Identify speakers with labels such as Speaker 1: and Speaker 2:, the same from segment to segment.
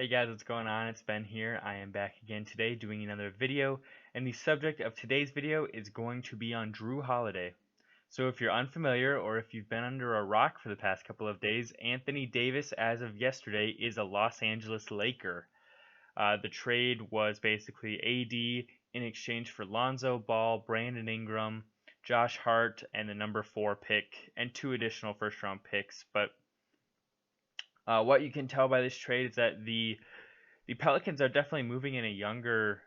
Speaker 1: Hey guys, what's going on? It's Ben here. I am back again today doing another video, and the subject of today's video is going to be on Jrue Holiday. So if you're unfamiliar or if you've been under a rock for the past couple of days, Anthony Davis, as of yesterday, is a Los Angeles Laker. The trade was basically AD in exchange for Lonzo Ball, Brandon Ingram, Josh Hart, and the number 4 pick, and 2 additional first-round picks. But what you can tell by this trade is that the Pelicans are definitely moving in a younger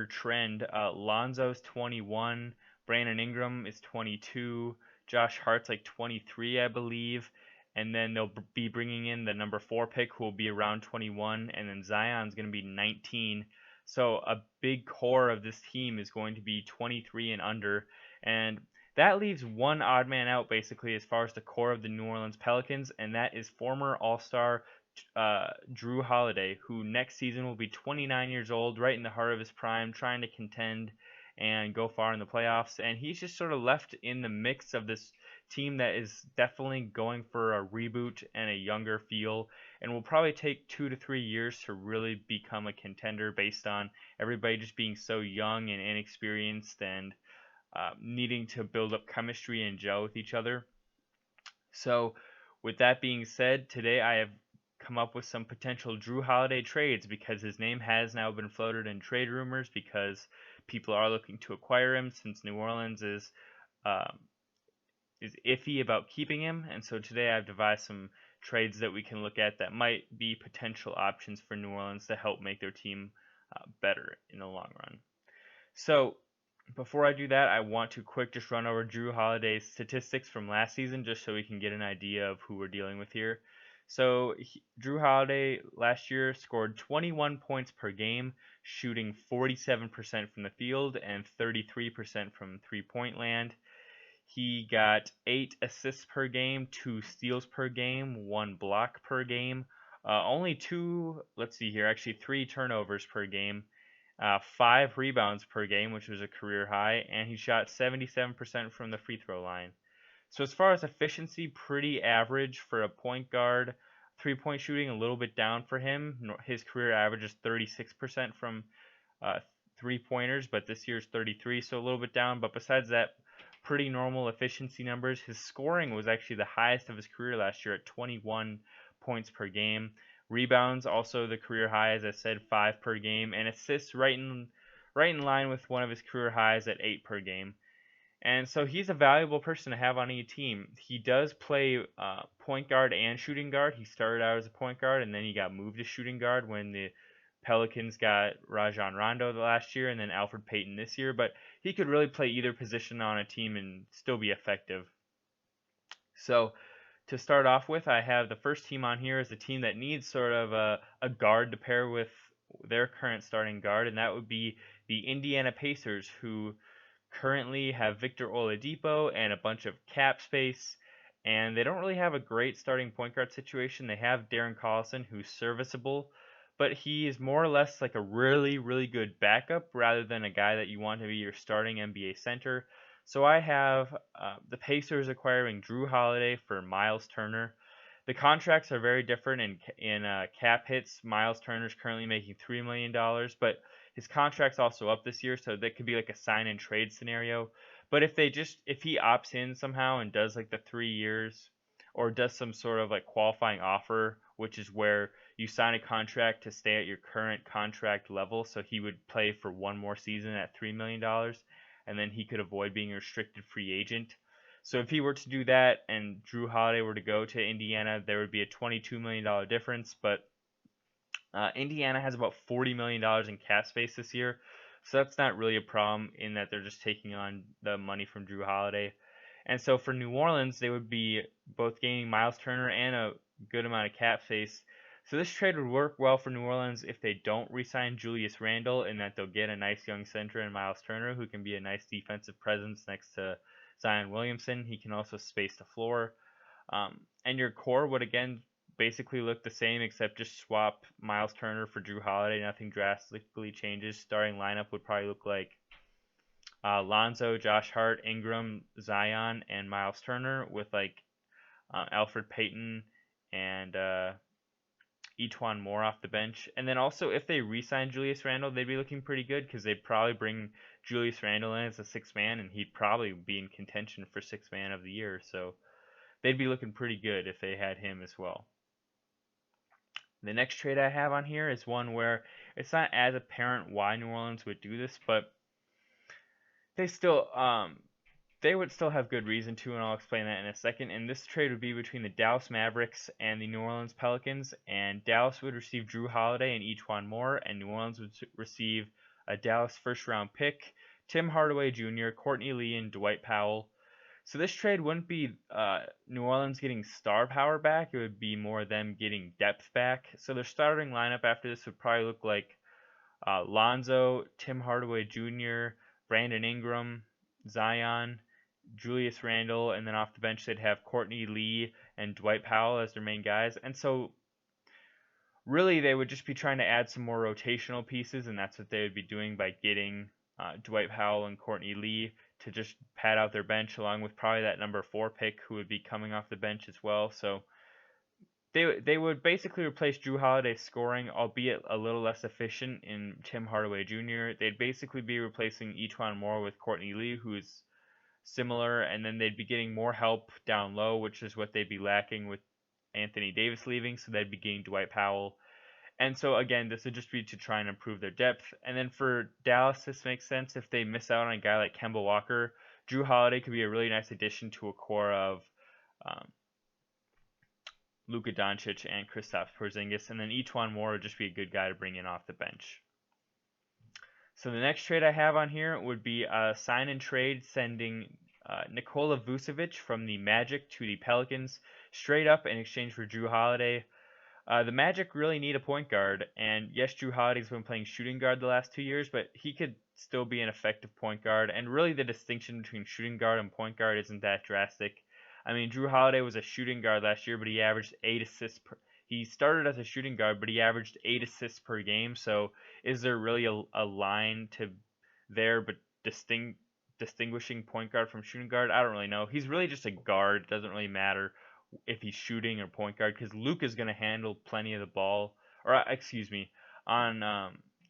Speaker 1: trend. Lonzo's 21, Brandon Ingram is 22, Josh Hart's like 23, I believe, and then they'll be bringing in the number 4 pick who will be around 21, and then Zion's going to be 19. So a big core of this team is going to be 23 and under, and that leaves one odd man out basically as far as the core of the New Orleans Pelicans, and that is former All-Star Jrue Holiday, who next season will be 29 years old, right in the heart of his prime, trying to contend and go far in the playoffs. And he's just sort of left in the mix of this team that is definitely going for a reboot and a younger feel, and will probably take 2 to 3 years to really become a contender based on everybody just being so young and inexperienced and needing to build up chemistry and gel with each other. So, with that being said, today I have come up with some potential Jrue Holiday trades because his name has now been floated in trade rumors because people are looking to acquire him since New Orleans um, is iffy about keeping him. And so today I've devised some trades that we can look at that might be potential options for New Orleans to help make their team better in the long run. So before I do that, I want to just run over Jrue Holiday's statistics from last season just so we can get an idea of who we're dealing with here. So Jrue Holiday last year scored 21 points per game, shooting 47% from the field and 33% from three-point land. He got 8 assists per game, 2 steals per game, 1 block per game, only 3 turnovers per game, 5 rebounds per game, which was a career high, and he shot 77% from the free throw line. So as far as efficiency, pretty average for a point guard. 3-point shooting a little bit down for him. His career average is 36% from 3-pointers, but this year's 33, so a little bit down. But besides that, pretty normal efficiency numbers. His scoring was actually the highest of his career last year at 21 points per game. Rebounds also the career high, as I said, 5 per game, and assists right in line with one of his career highs at 8 per game. And so he's a valuable person to have on any team. He does play point guard and shooting guard. He started out as a point guard, and then he got moved to shooting guard when the Pelicans got Rajon Rondo the last year, and then Elfrid Payton this year. But he could really play either position on a team and still be effective. So to start off with, I have the first team on here is a team that needs sort of a guard to pair with their current starting guard, and that would be the Indiana Pacers, who currently have Victor Oladipo and a bunch of cap space, and they don't really have a great starting point guard situation. They have Darren Collison, who's serviceable, but he is more or less like a really, really good backup rather than a guy that you want to be your starting NBA center. So I have the Pacers acquiring Jrue Holiday for Miles Turner. The contracts are very different in cap hits. Miles Turner is currently making $3 million, but his contract's also up this year, so that could be like a sign and trade scenario. But if he opts in somehow and does like the 3 years or does some sort of like qualifying offer, which is where you sign a contract to stay at your current contract level, so he would play for one more season at $3 million, and then he could avoid being a restricted free agent. So if he were to do that and Jrue Holiday were to go to Indiana, there would be a $22 million difference, but Indiana has about $40 million in cap space this year, so that's not really a problem in that they're just taking on the money from Jrue Holiday. And so for New Orleans, they would be both gaining Miles Turner and a good amount of cap space. So this trade would work well for New Orleans if they don't re-sign Julius Randle, in that they'll get a nice young center in Miles Turner who can be a nice defensive presence next to Zion Williamson. He can also space the floor. And your core would again basically look the same, except just swap Miles Turner for Jrue Holiday. Nothing drastically changes. Starting lineup would probably look like Lonzo, Josh Hart, Ingram, Zion, and Miles Turner with like Elfrid Payton and Etuan Moore off the bench. And then also, if they re-sign Julius Randle, they'd be looking pretty good because they'd probably bring Julius Randle in as a sixth man, and he'd probably be in contention for sixth man of the year. So they'd be looking pretty good if they had him as well. The next trade I have on here is one where it's not as apparent why New Orleans would do this, but they still they would still have good reason to, and I'll explain that in a second. And this trade would be between the Dallas Mavericks and the New Orleans Pelicans, and Dallas would receive Jrue Holiday and Etuan Moore, and New Orleans would receive a Dallas first-round pick, Tim Hardaway Jr., Courtney Lee, and Dwight Powell. So this trade wouldn't be New Orleans getting star power back; it would be more them getting depth back. So their starting lineup after this would probably look like Lonzo, Tim Hardaway Jr., Brandon Ingram, Zion, Julius Randle, and then off the bench they'd have Courtney Lee and Dwight Powell as their main guys. And so really they would just be trying to add some more rotational pieces, and that's what they would be doing by getting Dwight Powell and Courtney Lee to just pad out their bench, along with probably that number 4 pick who would be coming off the bench as well. So they would basically replace Jrue Holiday's scoring, albeit a little less efficient, in Tim Hardaway Jr. They'd basically be replacing Etuan Moore with Courtney Lee, who's similar, and then they'd be getting more help down low, which is what they'd be lacking with Anthony Davis leaving, so they'd be getting Dwight Powell. And so again, this would just be to try and improve their depth. And then for Dallas, this makes sense if they miss out on a guy like Kemba Walker. Jrue Holiday could be a really nice addition to a core of Luka Doncic and Kristaps Porzingis, and then Etuan Moore would just be a good guy to bring in off the bench. So the next trade I have on here would be a sign and trade sending Nikola Vucevic from the Magic to the Pelicans straight up in exchange for Jrue Holiday. The Magic really need a point guard, and yes, Jrue Holiday's been playing shooting guard the last 2 years, but he could still be an effective point guard, and really the distinction between shooting guard and point guard isn't that drastic. I mean, Jrue Holiday was a shooting guard last year, but he averaged 8 assists per. He started as a shooting guard, but he averaged 8 assists per game. So, is there really a line to there, but distinguishing point guard from shooting guard? I don't really know. He's really just a guard. It doesn't really matter if he's shooting or point guard because Luke is going to handle plenty of the ball. Or excuse me, on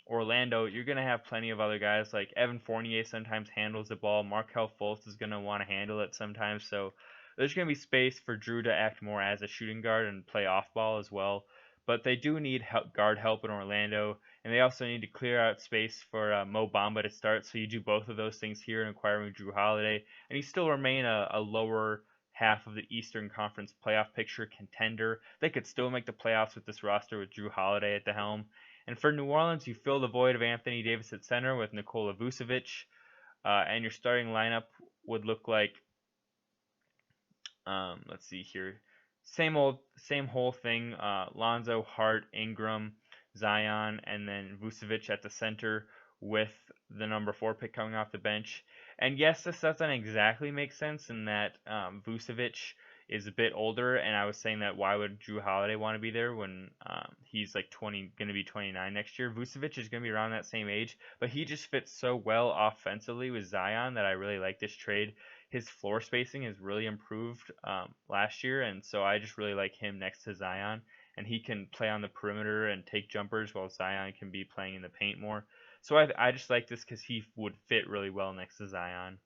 Speaker 1: Orlando, you're going to have plenty of other guys like Evan Fournier sometimes handles the ball. Markelle Fultz is going to want to handle it sometimes. So there's going to be space for Jrue to act more as a shooting guard and play off ball as well. But they do need guard help in Orlando, and they also need to clear out space for Mo Bamba to start. So you do both of those things here in acquiring Jrue Holiday, and you still remain a lower half of the Eastern Conference playoff picture contender. They could still make the playoffs with this roster with Jrue Holiday at the helm. And for New Orleans, you fill the void of Anthony Davis at center with Nikola Vucevic, and your starting lineup would look like, let's see here, same whole thing. Lonzo, Hart, Ingram, Zion, and then Vucevic at the center with the number 4 pick coming off the bench. And yes, this doesn't exactly make sense in that Vucevic is a bit older, and I was saying that why would Jrue Holiday want to be there when he's like going to be 29 next year. Vucevic is going to be around that same age, but he just fits so well offensively with Zion that I really like this trade. His floor spacing has really improved last year, and so I just really like him next to Zion, and he can play on the perimeter and take jumpers while Zion can be playing in the paint more. So I just like this because he would fit really well next to Zion.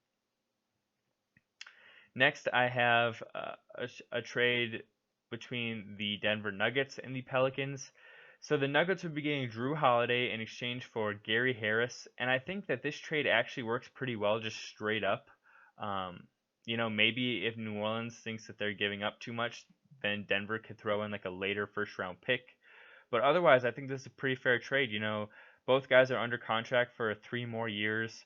Speaker 1: Next, I have a trade between the Denver Nuggets and the Pelicans. So the Nuggets would be getting Jrue Holiday in exchange for Gary Harris, and I think that this trade actually works pretty well just straight up. Maybe if New Orleans thinks that they're giving up too much, then Denver could throw in like a later first round pick. But otherwise, I think this is a pretty fair trade. Both guys are under contract for 3 more years.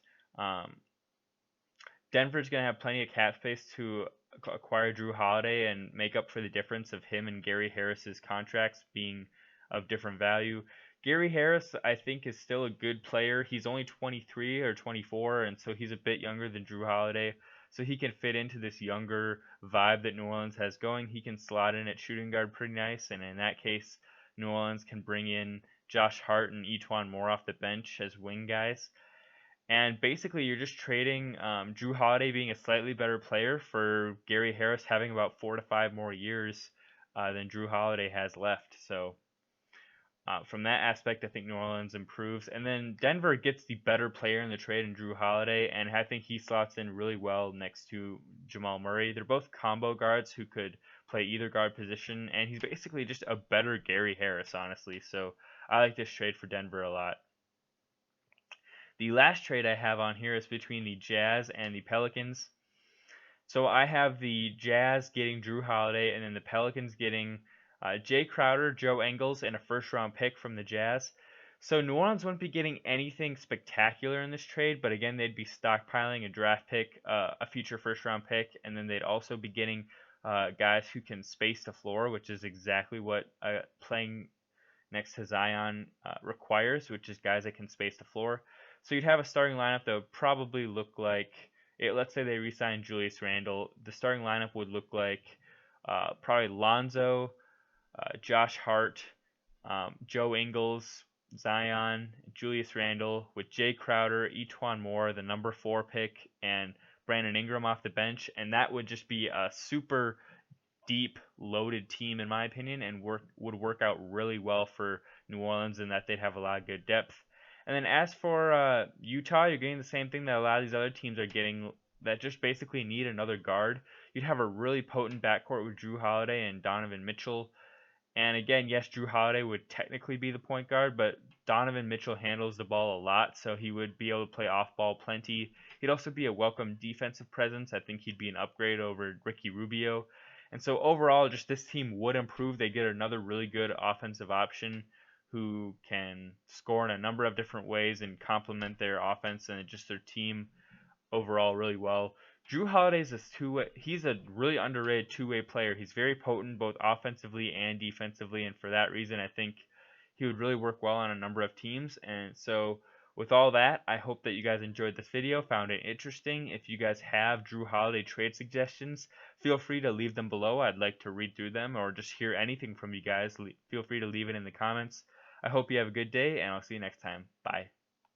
Speaker 1: Denver's going to have plenty of cap space to acquire Jrue Holiday and make up for the difference of him and Gary Harris's contracts being of different value. Gary Harris, I think, is still a good player. He's only 23 or 24, and so he's a bit younger than Jrue Holiday. So he can fit into this younger vibe that New Orleans has going. He can slot in at shooting guard pretty nice, and in that case, New Orleans can bring in Josh Hart and Etuan Moore off the bench as wing guys. And basically, you're just trading Jrue Holiday being a slightly better player for Gary Harris having about 4 to 5 more years than Jrue Holiday has left. So From that aspect, I think New Orleans improves. And then Denver gets the better player in the trade in Jrue Holiday, and I think he slots in really well next to Jamal Murray. They're both combo guards who could play either guard position, and he's basically just a better Gary Harris, honestly. So I like this trade for Denver a lot. The last trade I have on here is between the Jazz and the Pelicans. So I have the Jazz getting Jrue Holiday, and then the Pelicans getting Jay Crowder, Joe Ingles, and a first-round pick from the Jazz. So New Orleans wouldn't be getting anything spectacular in this trade, but again, they'd be stockpiling a draft pick, a future first-round pick, and then they'd also be getting guys who can space the floor, which is exactly what playing next to Zion requires, which is guys that can space the floor. So you'd have a starting lineup that would probably look like let's say they re-sign Julius Randle. The starting lineup would look like probably Lonzo, Josh Hart, Joe Ingles, Zion, Julius Randle, with Jay Crowder, Etuan Moore, the number 4 pick, and Brandon Ingram off the bench, and that would just be a super deep, loaded team in my opinion, and would work out really well for New Orleans in that they'd have a lot of good depth. And then as for Utah, you're getting the same thing that a lot of these other teams are getting, that just basically need another guard. You'd have a really potent backcourt with Jrue Holiday and Donovan Mitchell. And again, yes, Jrue Holiday would technically be the point guard, but Donovan Mitchell handles the ball a lot, so he would be able to play off ball plenty. He'd also be a welcome defensive presence. I think he'd be an upgrade over Ricky Rubio. And so overall, just this team would improve. They get another really good offensive option who can score in a number of different ways and complement their offense and just their team overall really well. Jrue Holiday's he's a really underrated two-way player. He's very potent both offensively and defensively, and for that reason I think he would really work well on a number of teams. And so with all that, I hope that you guys enjoyed this video, found it interesting. If you guys have Jrue Holiday trade suggestions, feel free to leave them below. I'd like to read through them or just hear anything from you guys. Feel free to leave it in the comments. I hope you have a good day, and I'll see you next time. Bye.